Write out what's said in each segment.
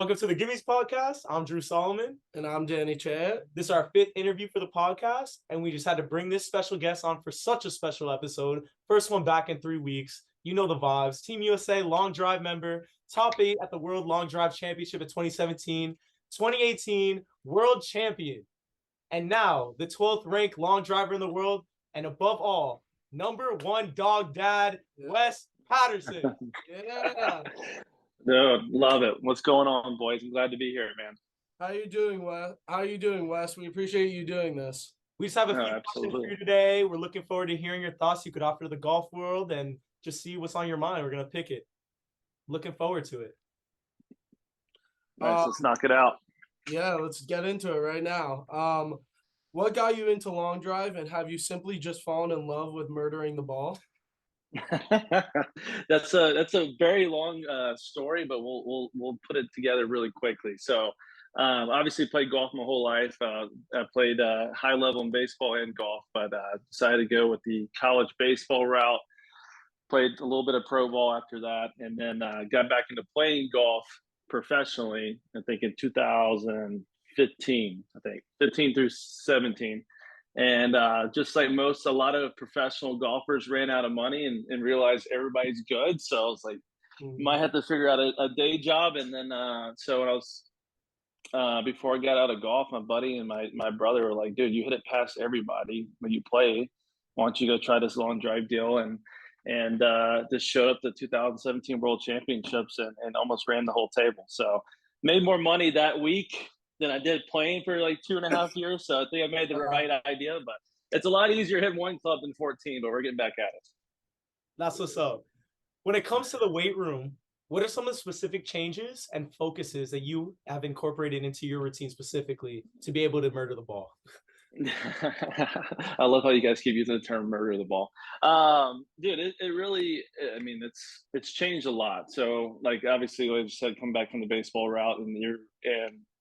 Welcome to the Gimmes podcast. I'm Drew Solomon. And I'm Danny Chad. This is our 5th interview for the podcast, and we just had to bring this special guest on for such a special episode. First one back in 3 weeks. You know the vibes. Team USA long drive member, top 8 at the World Long Drive Championship in 2017, 2018 World Champion, and now the 12th ranked long driver in the world, and above all, #1 dog dad, Wes Patterson. Yeah. Dude, love it. What's going on, boys? I'm glad to be here, man. How you doing, Wes? We appreciate you doing this. We just have a few questions for you today. We're looking forward to hearing your thoughts you could offer to the golf world and just see what's on your mind. We're going to pick it. Looking forward to it. Nice, let's knock it out. Yeah, let's get into it right now. What got you into long drive, and have you simply just fallen in love with murdering the ball? That's a very long story, but we'll put it together really quickly. So, obviously played golf my whole life. I played high level in baseball and golf, but decided to go with the college baseball route. Played a little bit of pro ball after that, and then got back into playing golf professionally. I think in 2015. 15 through 17. And just like a lot of professional golfers ran out of money and realized everybody's good. So I was like, might have to figure out a day job. And then, so when I was, before I got out of golf, my buddy and my brother were like, dude, you hit it past everybody when you play. Why don't you go try this long drive deal? And just showed up to 2017 World Championships and almost ran the whole table. So made more money that week than I did playing for like 2.5 years. So I think I made the right idea, but it's a lot easier hitting one club than 14, but we're getting back at it. That's what's up. When it comes to the weight room, what are some of the specific changes and focuses that you have incorporated into your routine specifically to be able to murder the ball? I love how you guys keep using the term murder the ball. Dude, it really, I mean, it's changed a lot. So like, obviously, like I said, come back from the baseball route and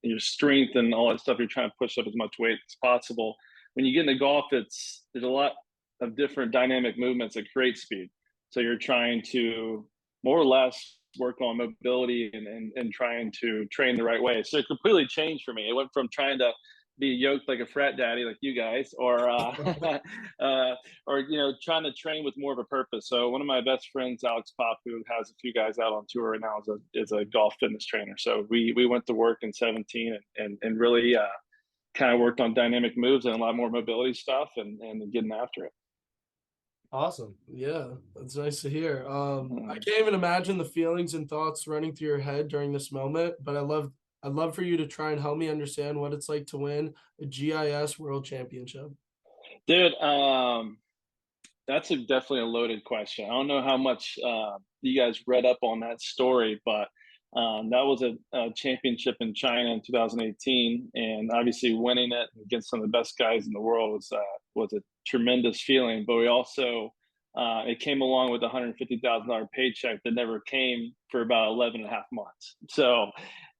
your strength and all that stuff, you're trying to push up as much weight as possible. When you get into golf, there's a lot of different dynamic movements that create speed. So you're trying to more or less work on mobility and trying to train the right way. So it completely changed for me. It went from trying to be yoked like a frat daddy like you guys, or trying to train with more of a purpose. So one of my best friends, Alex Pop, who has a few guys out on tour right now, is a golf fitness trainer. So we went to work in 17 and really kind of worked on dynamic moves and a lot more mobility stuff and getting after it. Awesome. Yeah, that's nice to hear. I can't even imagine the feelings and thoughts running through your head during this moment, but I'd love for you to try and help me understand what it's like to win a GIS World Championship. Dude, that's definitely a loaded question. I don't know how much you guys read up on that story, but that was a championship in China in 2018, and obviously winning it against some of the best guys in the world was a tremendous feeling. But we also it came along with a $150,000 paycheck that never came for about 11 and a half months. So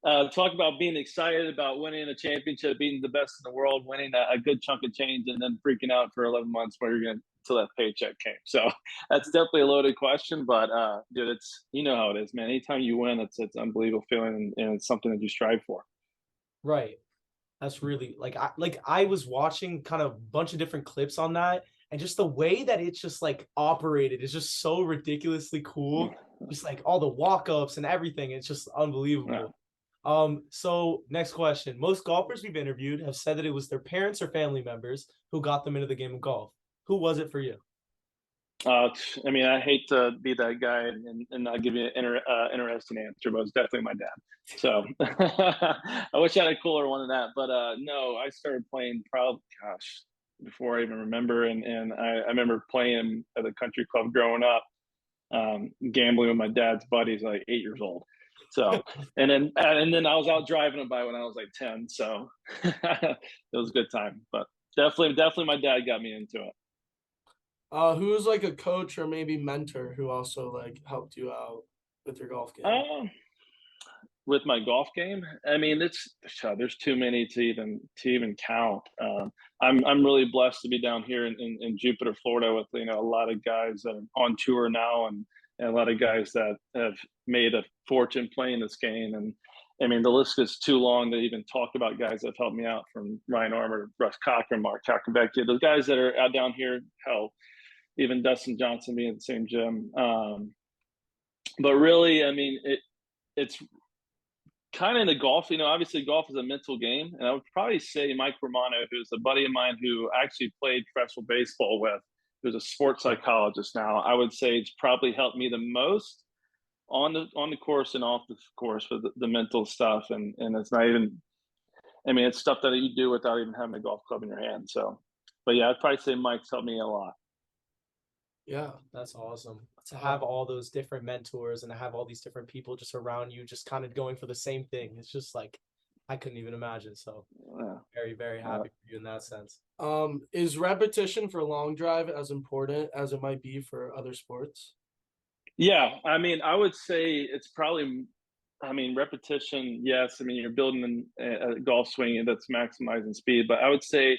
talk about being excited about winning a championship, being the best in the world, winning a good chunk of change, and then freaking out for 11 months where you're going until that paycheck came. So that's definitely a loaded question, but dude, it's, you know how it is, man. Anytime you win, it's unbelievable feeling, and it's something that you strive for. Right. That's really I was watching kind of a bunch of different clips on that, and just the way that it's just like operated is just so ridiculously cool. Just like all the walk-ups and everything. It's just unbelievable. Yeah. So next question. Most golfers we've interviewed have said that it was their parents or family members who got them into the game of golf. Who was it for you? I mean, I hate to be that guy and not give you an interesting answer, but it's definitely my dad. So I wish I had a cooler one than that. But no, I started playing probably, before I even remember. And I remember playing at the country club growing up, gambling with my dad's buddies, like 8 years old. So, and then I was out driving a bike when I was like 10. So it was a good time, but definitely my dad got me into it. Who was like a coach or maybe mentor who also like helped you out with your golf game? With my golf game, I mean, there's too many to even count. I'm really blessed to be down here in Jupiter, Florida, with a lot of guys that are on tour now, and a lot of guys that have made a fortune playing this game, I mean, the list is too long to even talk about guys that have helped me out, from Ryan Armour, Russ Cochran, Mark Kakenbeck, those guys that are out down here. Hell, even Dustin Johnson being in the same gym. But really, I mean, it's kind of in the golf, obviously golf is a mental game. And I would probably say Mike Romano, who's a buddy of mine who I actually played professional baseball with, who's a sports psychologist now, I would say it's probably helped me the most on the course and off the course with the mental stuff. And it's not even, I mean, it's stuff that you do without even having a golf club in your hand. So, but yeah, I'd probably say Mike's helped me a lot. Yeah, that's awesome to have all those different mentors and to have all these different people just around you, just kind of going for the same thing. It's just like, I couldn't even imagine. So yeah. Very, very happy for you in that sense. Is repetition for long drive as important as it might be for other sports? Yeah, I mean, I would say it's probably, I mean, repetition, yes. I mean, you're building a golf swing that's maximizing speed, but I would say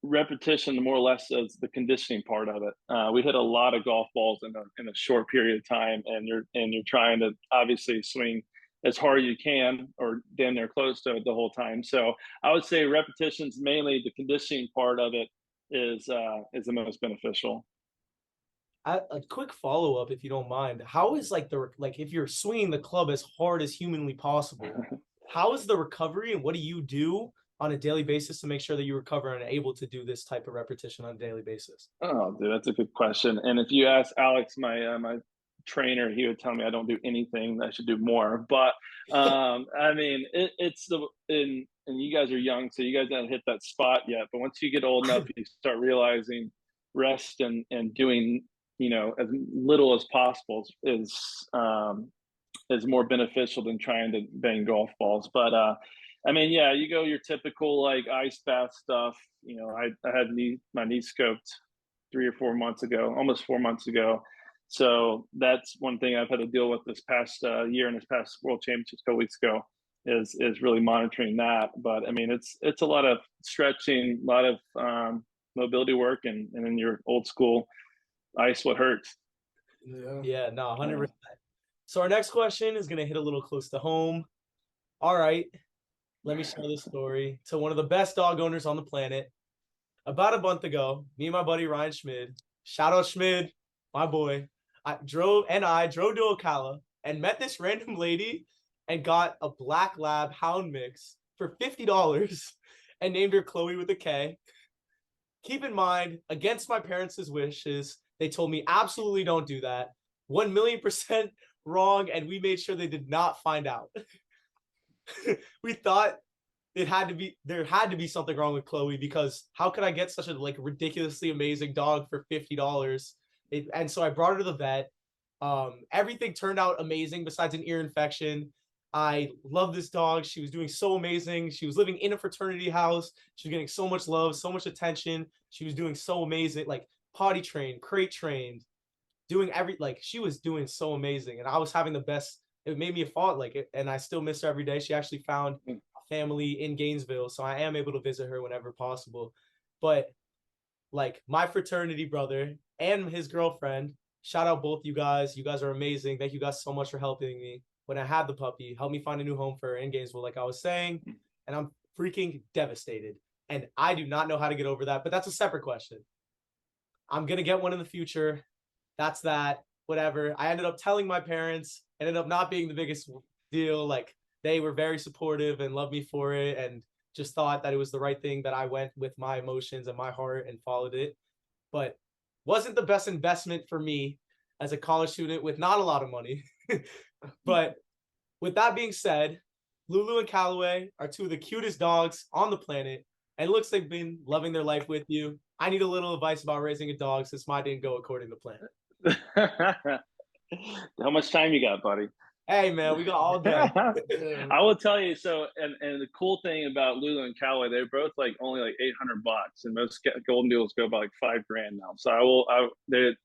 repetition more or less is the conditioning part of it. We hit a lot of golf balls in a short period of time, and you're trying to obviously swing as hard as you can or damn near close to it the whole time. So I would say repetitions, mainly the conditioning part of it, is the most beneficial. A quick follow up, if you don't mind, how is like if you're swinging the club as hard as humanly possible, how is the recovery, and what do you do on a daily basis to make sure that you recover and are able to do this type of repetition on a daily basis? Oh, dude, that's a good question. And if you ask Alex, my trainer, he would tell me I don't do anything. I should do more. But I mean, and you guys are young, so you guys haven't hit that spot yet. But once you get old enough, you start realizing rest and doing, as little as possible is more beneficial than trying to bang golf balls. But I mean, yeah, you go your typical like ice bath stuff. I had my knee scoped 3 or 4 months ago, almost 4 months ago. So that's one thing I've had to deal with this past year and this past World Championships a couple weeks ago is really monitoring that. But I mean, it's a lot of stretching, a lot of mobility work, and then your old school ice what hurts. Yeah, no, 100%. So our next question is gonna hit a little close to home. All right, let me share this story to one of the best dog owners on the planet. About a month ago, me and my buddy Ryan Schmid, shout out Schmid, my boy, I drove to Ocala and met this random lady and got a black lab hound mix for $50 and named her Chloe with a K. Keep in mind, against my parents' wishes, they told me absolutely don't do that. 1,000,000% wrong, and we made sure they did not find out. We thought there had to be something wrong with Chloe, because how could I get such a ridiculously amazing dog for $50? And so I brought her to the vet. Everything turned out amazing besides an ear infection. I love this dog. She was doing so amazing. She was living in a fraternity house. She was getting so much love, so much attention. She was doing so amazing, like potty trained, crate trained, doing she was doing so amazing. And I was having the best. It made me fall and I still miss her every day. She actually found a family in Gainesville, so I am able to visit her whenever possible. But my fraternity brother and his girlfriend, shout out both you guys. You guys are amazing. Thank you guys so much for helping me when I had the puppy. Help me find a new home for her in Gainesville, like I was saying. And I'm freaking devastated. And I do not know how to get over that, but that's a separate question. I'm going to get one in the future. That's that. Whatever. I ended up telling my parents, ended up not being the biggest deal. They were very supportive and loved me for it, and just thought that it was the right thing, that I went with my emotions and my heart and followed it. But wasn't the best investment for me as a college student with not a lot of money. But with that being said, Lulu and Callaway are two of the cutest dogs on the planet, and it looks like they've been loving their life with you. I need a little advice about raising a dog since mine didn't go according to plan. How much time you got, buddy? Hey, man, we got all day. I will tell you. So, and the cool thing about Lulu and Callaway, they're both only $800, and most golden deals go about $5,000 now. So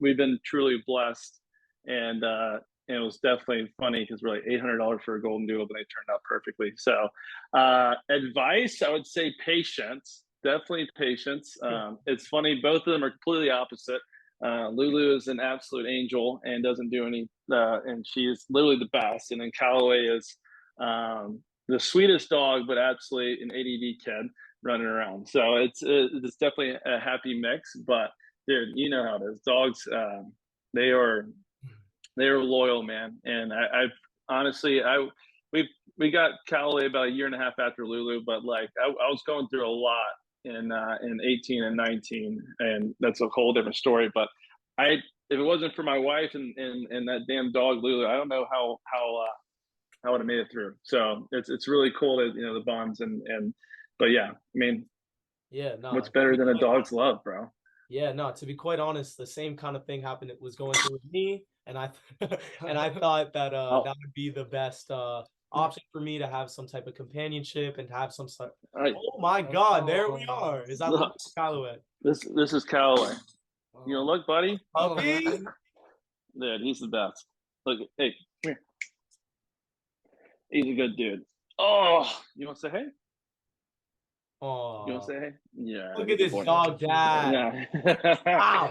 we've been truly blessed, and it was definitely funny because we're $800 for a golden doodle, but they turned out perfectly. So, advice, I would say patience, definitely patience. It's funny, both of them are completely opposite. Lulu is an absolute angel and doesn't do any, and she is literally the best. And then Callaway is The sweetest dog, but absolutely an ADD kid running around. So it's definitely a happy mix. But dude, you know how it is. Dogs, they are loyal, man. And I've honestly, we got Callaway about a year and a half after Lulu, but like I was going through a lot in 18 and 19, and that's a whole different story. But if it wasn't for my wife and that damn dog Lulu, I don't know how I would have made it through. So it's really cool that the bonds and but yeah, I mean, yeah, no, what's better than a dog's love, bro? Yeah, no, to be quite honest, the same kind of thing happened. It was going through with me, and I and I thought that that would be the best option for me to have some type of companionship and have some sort. Oh my God, there we are. Is that Look, Callaway? This is Callaway. You know, look, buddy. Puppy. Dude, he's the best. Look, hey, come here. He's a good dude. Oh, you want to say hey? Oh, you want to say hey? Yeah. Look at this dog, Dad. Yeah. Wow.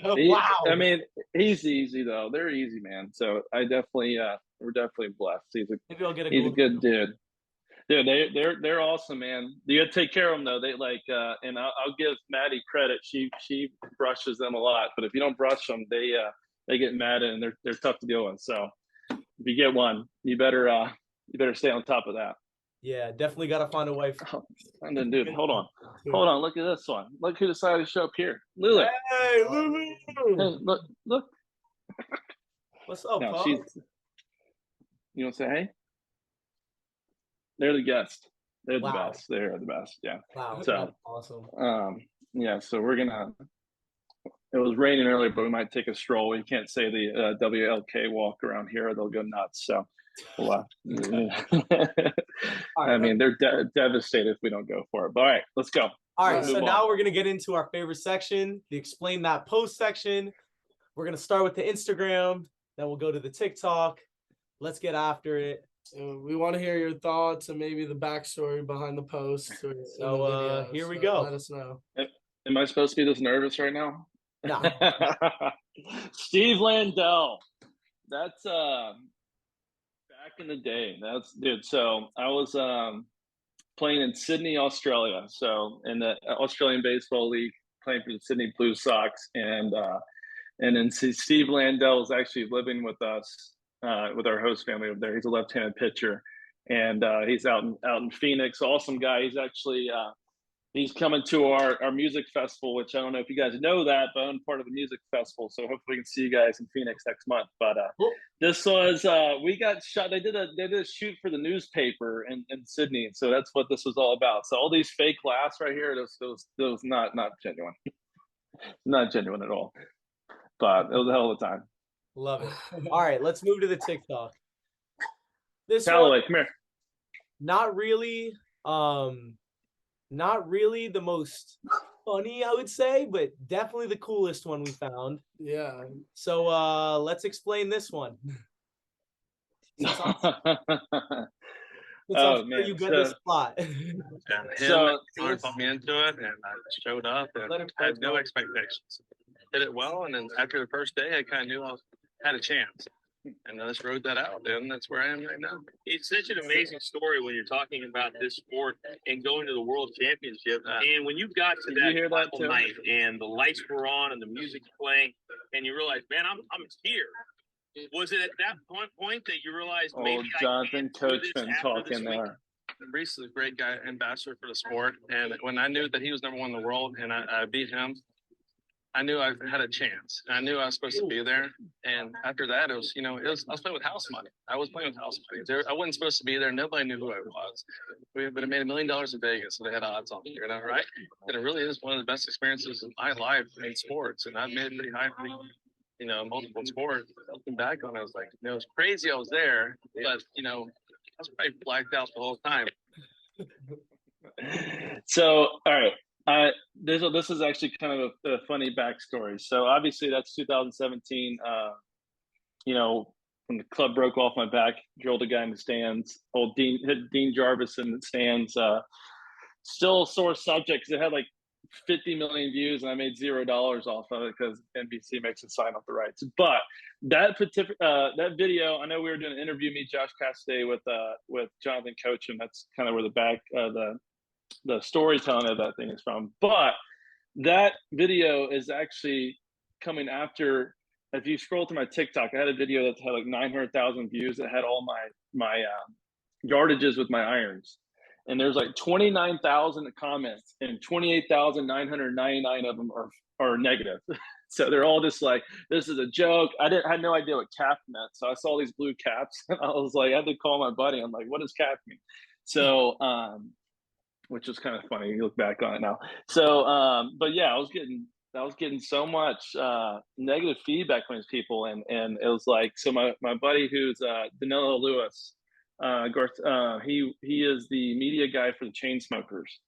Wow. I mean, he's easy though. They're easy, man. So I definitely, we're definitely blessed. Maybe I'll get he's a good dude. Dude, they're awesome, man. You got to take care of them though. They like, and I'll give Maddie credit. She brushes them a lot, but if you don't brush them, they get mad and they're tough to deal with. So if you get one, you better stay on top of that. Yeah, definitely got to find a wife. And then, dude, hold on. Look at this one. Look who decided to show up here. Lily. Hey, Lily. Hey, look. What's up, No, Pop? you want to say hey? They're the guest. They're the best. They're the best. Yeah. Wow. So that's awesome. Yeah. So we're gonna. It was raining earlier, but we might take a stroll. You can't say the WLK walk around here; they'll go nuts. So. I mean, they're devastated if we don't go for it. But all right, let's go. All right, so now we're going to get into our favorite section, the Explain That Post section. We're going to start with the Instagram, then we'll go to the TikTok. Let's get after it. We want to hear your thoughts and maybe the backstory behind the post. So here we go. Let us know. Am I supposed to be this nervous right now? No. Steve Landell. That's back in the day. Dude. So I was playing in Sydney, Australia. So in the Australian Baseball League, playing for the Sydney Blue Sox, and then Steve Landell is actually living with us, with our host family over there. He's a left-handed pitcher, and he's out in Phoenix. Awesome guy. He's actually he's coming to our music festival, which I don't know if you guys know that, but I'm part of the music festival. So hopefully we can see you guys in Phoenix next month. But this was, we got shot. They did a shoot for the newspaper in Sydney. So that's what this was all about. So all these fake laughs right here, those not genuine, not genuine at all. But it was a hell of a time. Love it. All right, let's move to the TikTok. This Callaway, one, come here. Not really the most funny, I would say, but definitely the coolest one we found. Yeah. So let's explain this one. Man, you get this spot. So put me into it, and I showed up and had no expectations. Did it well, and then after the first day, I kind of knew I had a chance. And I just wrote that out, and that's where I am right now. It's such an amazing story when you're talking about this sport and going to the World Championship. And when you got to that final night, and the lights were on, and the music's playing, and you realize, man, I'm here. Was it at that point that you realized maybe Jonathan Coachman talking there? Reese is a great guy, ambassador for the sport, and when I knew that he was number one in the world, and I beat him, I knew I had a chance. I knew I was supposed to be there. And after that, I was playing with house money. I was playing with house money. I wasn't supposed to be there. Nobody knew who I was. But I made $1 million in Vegas, so they had odds on me, right? And it really is one of the best experiences of my life in sports. And I've made it pretty high for multiple sports. Looking back on it, I was like, it was crazy I was there, but I was probably blacked out the whole time. So, all right. This is actually kind of a funny backstory. So obviously that's 2017. When the club broke off my back, drilled a guy in the stands. Hit Dean Jarvis in the stands. Still a sore subject because it had like 50 million views, and I made $0 off of it because NBC makes us sign off the rights. But that video, I know we were doing an interview, me, Josh Cassidy, with Jonathan Coach, and that's kind of where the storytelling of that thing is from. But that video is actually coming after. If you scroll through my TikTok, I had a video that had like 900,000 views that had all my yardages with my irons. And there's like 29,000 comments, and 28,999 of them are negative. So they're all just like, this is a joke. I had no idea what cap meant. So I saw these blue caps, and I was like, I had to call my buddy. I'm like, what does cap mean? So, which was kind of funny. You look back on it now. So, but yeah, I was getting so much negative feedback from these people, and it was like, so my buddy who's Danilo Lewis, he is the media guy for the Chainsmokers.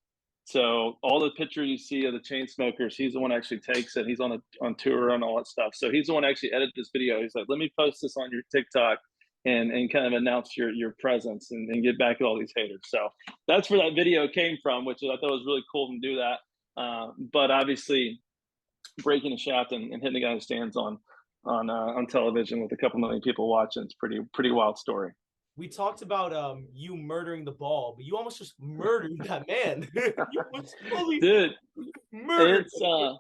So all the pictures you see of the Chainsmokers, he's the one that actually takes it. He's on tour and all that stuff. So he's the one that actually edited this video. He's like, let me post this on your TikTok and kind of announce your presence and get back at all these haters. So that's where that video came from, which I thought was really cool to do that. But obviously breaking a shaft and hitting the guy who stands on television with a couple million people watching, it's pretty wild story. We talked about you murdering the ball, but you almost just murdered that man. Dude, murdered. It's a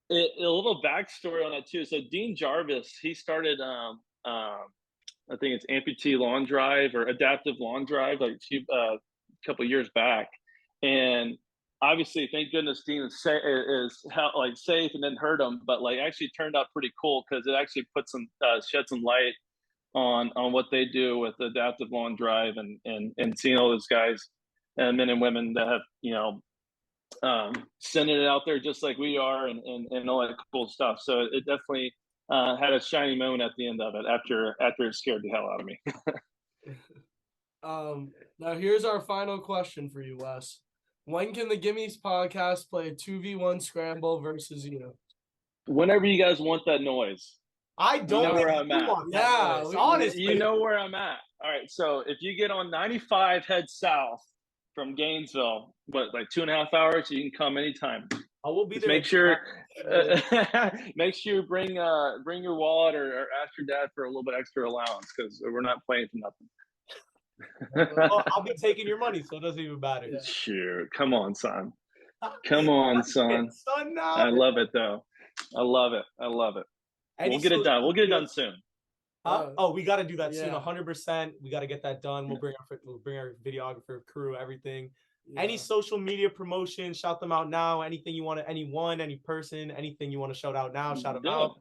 little backstory on that too. So Dean Jarvis, he started I think it's amputee lawn drive or adaptive lawn drive like a couple of years back, and obviously, thank goodness Dean is safe and didn't hurt him, but like actually turned out pretty cool because it actually shed some light on what they do with adaptive lawn drive and seeing all those guys and men and women that have sending it out there just like we are and all that cool stuff. So it definitely had a shiny moment at the end of it after it scared the hell out of me. Now here's our final question for you, Wes. When can the Gimmes podcast play a 2v1 scramble versus you? Whenever you guys want that noise. I don't know where I'm at. Yeah, honestly. You know where I'm at. All right, so if you get on 95, head south from Gainesville, like 2.5 hours, you can come anytime. I will be Just there. make sure you bring your wallet or ask your dad for a little bit extra allowance because we're not playing for nothing. Well, I'll be taking your money, so it doesn't even matter. Sure. Come on, son. Come on, son. I love it, though. I love it. We'll get it done. We'll get it done soon. We got to do that soon. 100%. We got to get that done. We'll bring our videographer, crew, everything. Yeah. Any social media promotion, shout them out now. Anything you want to, any person, anything you want to shout out now, shout them out.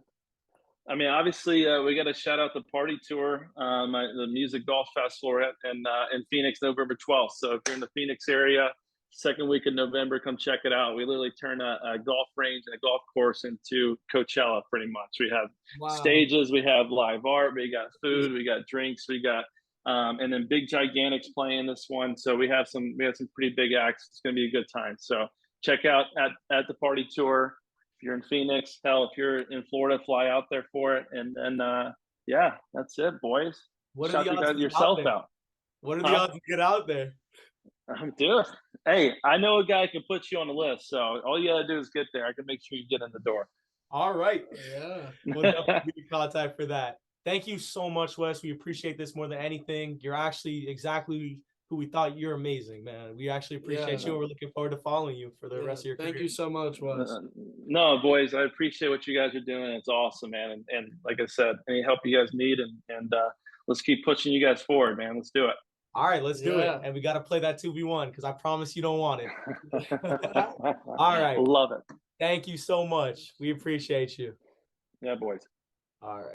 I mean, obviously, we got to shout out the party tour, the Music Golf Festival in Phoenix, November 12th. So if you're in the Phoenix area, second week of November, come check it out. We literally turn a golf range and a golf course into Coachella pretty much. We have stages, we have live art, we got food, we got drinks, we got and then Big Gigantics playing this one. So we have some pretty big acts. It's going to be a good time. So check out at the party tour. If you're in Phoenix, hell, if you're in Florida, fly out there for it. And yeah, that's it, boys. What are the odds to get yourself out? What are the odds to get out there? Dude, hey, I know a guy can put you on the list. So all you gotta do is get there. I can make sure you get in the door. All right. Yeah. We'll definitely be in contact for that. Thank you so much, Wes. We appreciate this more than anything. You're actually exactly who we thought. You're amazing, man. We actually appreciate you. We're looking forward to following you for the rest of your career. Thank you so much, Wes. No, boys, I appreciate what you guys are doing. It's awesome, man. And like I said, any help you guys need, and let's keep pushing you guys forward, man. Let's do it. All right, let's do it. And we got to play that 2v1 because I promise you don't want it. All right. Love it. Thank you so much. We appreciate you. Yeah, boys. All right.